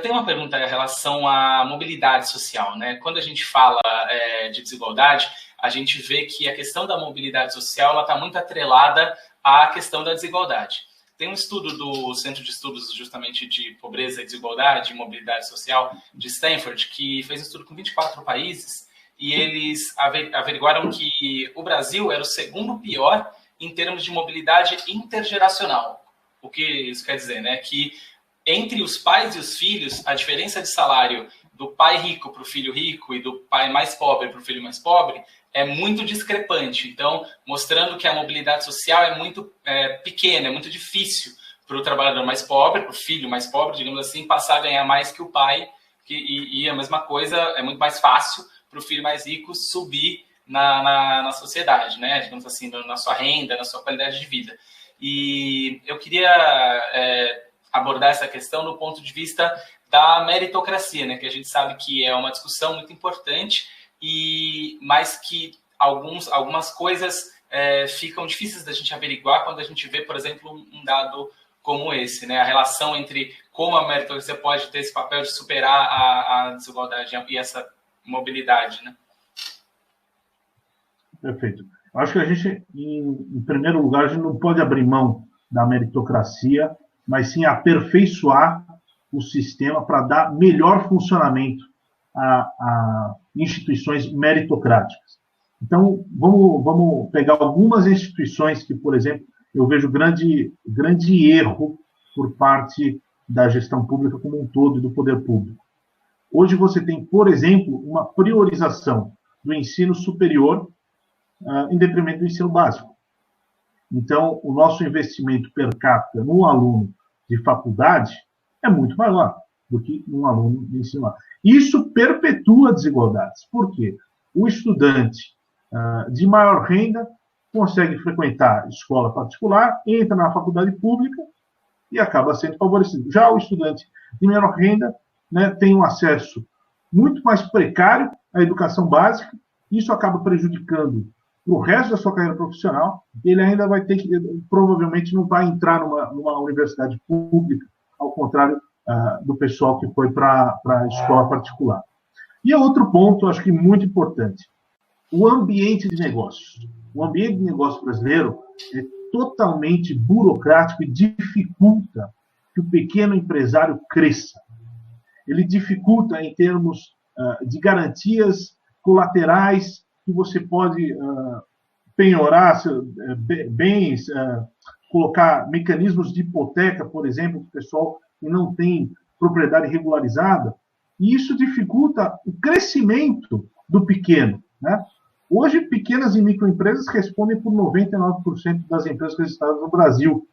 eu tenho uma pergunta em relação à mobilidade social, né? Quando a gente fala de desigualdade, a gente vê que a questão da mobilidade social está muito atrelada à questão da desigualdade. Tem um estudo do Centro de Estudos justamente de Pobreza, Desigualdade e Mobilidade Social de Stanford, que fez um estudo com 24 países, e eles averiguaram que o Brasil era o segundo pior em termos de mobilidade intergeracional. O que isso quer dizer, né? Que entre os pais e os filhos, a diferença de salário do pai rico para o filho rico e do pai mais pobre para o filho mais pobre é muito discrepante. Então, mostrando que a mobilidade social é muito pequena, é muito difícil para o trabalhador mais pobre, para o filho mais pobre, digamos assim, passar a ganhar mais que o pai, e a mesma coisa, é muito mais fácil para o filho mais rico subir na sociedade, né? Digamos assim, na sua renda, na sua qualidade de vida. E eu queria abordar essa questão do ponto de vista da meritocracia, né? Que a gente sabe que é uma discussão muito importante, mas que algumas coisas ficam difíceis da gente averiguar quando a gente vê, por exemplo, um dado como esse, né? A relação entre como a meritocracia pode ter esse papel de superar a desigualdade e essa mobilidade, né? Perfeito. Eu acho que a gente, em primeiro lugar, a gente não pode abrir mão da meritocracia, mas sim aperfeiçoar o sistema para dar melhor funcionamento a instituições meritocráticas. Então, vamos pegar algumas instituições que, por exemplo, eu vejo grande erro por parte da gestão pública como um todo e do poder público. Hoje você tem, por exemplo, uma priorização do ensino superior em detrimento do ensino básico. Então, o nosso investimento per capita num aluno de faculdade é muito maior do que num aluno de ensino básico. Isso perpetua desigualdades. Por quê? O estudante de maior renda consegue frequentar escola particular, entra na faculdade pública e acaba sendo favorecido. Já o estudante de menor renda, né, tem um acesso muito mais precário à educação básica, isso acaba prejudicando o resto da sua carreira profissional, ele ainda vai ter que, provavelmente não vai entrar numa universidade pública, ao contrário do pessoal que foi para a escola particular. E outro ponto, acho que muito importante, o ambiente de negócios. O ambiente de negócio brasileiro é totalmente burocrático e dificulta que o pequeno empresário cresça. Ele dificulta em termos de garantias colaterais que você pode penhorar bens, colocar mecanismos de hipoteca, por exemplo, para o pessoal que não tem propriedade regularizada, e isso dificulta o crescimento do pequeno, né? Hoje, pequenas e microempresas respondem por 99% das empresas registradas no Brasil.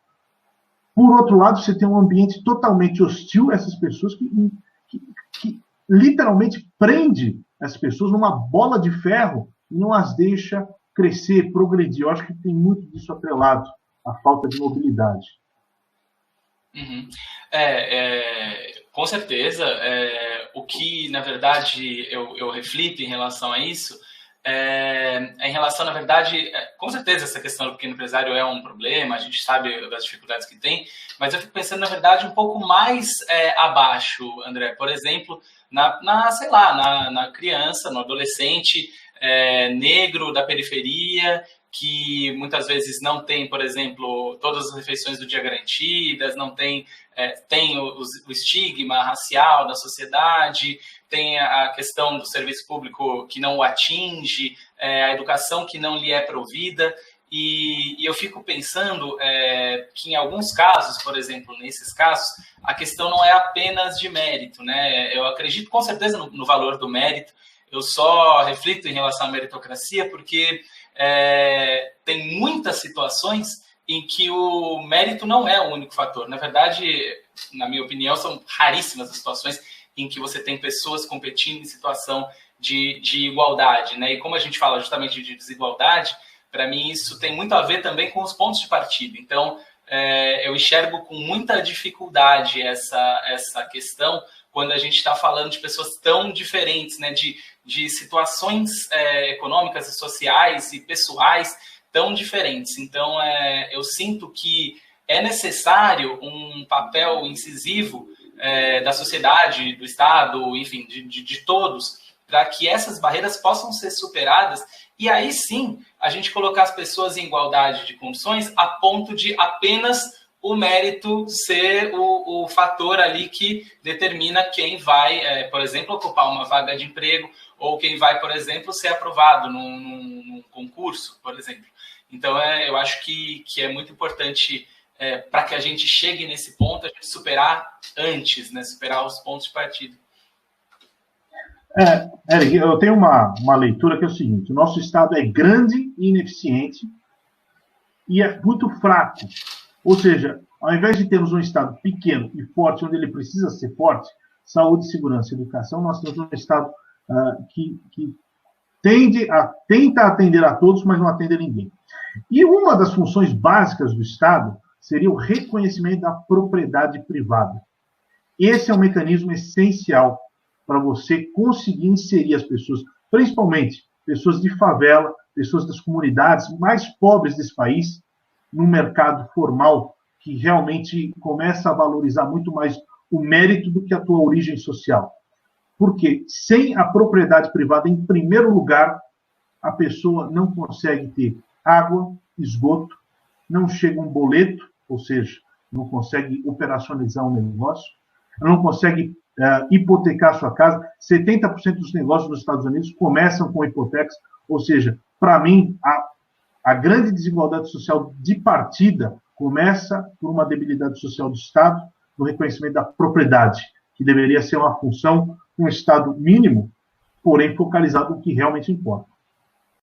Por outro lado, você tem um ambiente totalmente hostil a essas pessoas que literalmente prende as pessoas numa bola de ferro e não as deixa crescer, progredir. Eu acho que tem muito disso atrelado à falta de mobilidade. Uhum. Com certeza. O que, na verdade, eu reflito em relação a isso em relação, na verdade, com certeza essa questão do pequeno empresário é um problema, a gente sabe das dificuldades que tem, mas eu fico pensando, na verdade, um pouco mais abaixo, André. Por exemplo, na criança, no adolescente negro da periferia, que muitas vezes não tem, por exemplo, todas as refeições do dia garantidas, não tem, o estigma racial da sociedade, tem a questão do serviço público que não o atinge, a educação que não lhe é provida, e eu fico pensando que em alguns casos, por exemplo, nesses casos, a questão não é apenas de mérito, né? Eu acredito com certeza no valor do mérito, eu só reflito em relação à meritocracia porque tem muitas situações em que o mérito não é o único fator. Na verdade, na minha opinião, são raríssimas as situações em que você tem pessoas competindo em situação de igualdade, né? E como a gente fala justamente de desigualdade, para mim isso tem muito a ver também com os pontos de partida. Então, eu enxergo com muita dificuldade essa questão quando a gente está falando de pessoas tão diferentes, né? De situações econômicas e sociais e pessoais tão diferentes. Então, eu sinto que é necessário um papel incisivo da sociedade, do Estado, enfim, de todos, para que essas barreiras possam ser superadas e aí sim a gente colocar as pessoas em igualdade de condições a ponto de apenas o mérito ser o fator ali que determina quem vai, por exemplo, ocupar uma vaga de emprego ou quem vai, por exemplo, ser aprovado num concurso, por exemplo. Então, eu acho que é muito importante para que a gente chegue nesse ponto, a gente superar antes, né? Superar os pontos de partida. Eric, eu tenho uma leitura que é o seguinte: o nosso Estado é grande e ineficiente e é muito fraco. Ou seja, ao invés de termos um Estado pequeno e forte, onde ele precisa ser forte, saúde, segurança e educação, nós temos um Estado que tenta atender a todos, mas não atende a ninguém. E uma das funções básicas do Estado seria o reconhecimento da propriedade privada. Esse é um mecanismo essencial para você conseguir inserir as pessoas, principalmente pessoas de favela, pessoas das comunidades mais pobres desse país, no mercado formal, que realmente começa a valorizar muito mais o mérito do que a tua origem social. Porque sem a propriedade privada, em primeiro lugar, a pessoa não consegue ter água, esgoto, não chega um boleto, ou seja, não consegue operacionalizar um negócio, não consegue hipotecar sua casa. 70% dos negócios nos Estados Unidos começam com hipotecas, ou seja, para mim, a grande desigualdade social de partida começa por uma debilidade social do Estado, no reconhecimento da propriedade, que deveria ser uma função de um Estado mínimo, porém focalizado no que realmente importa.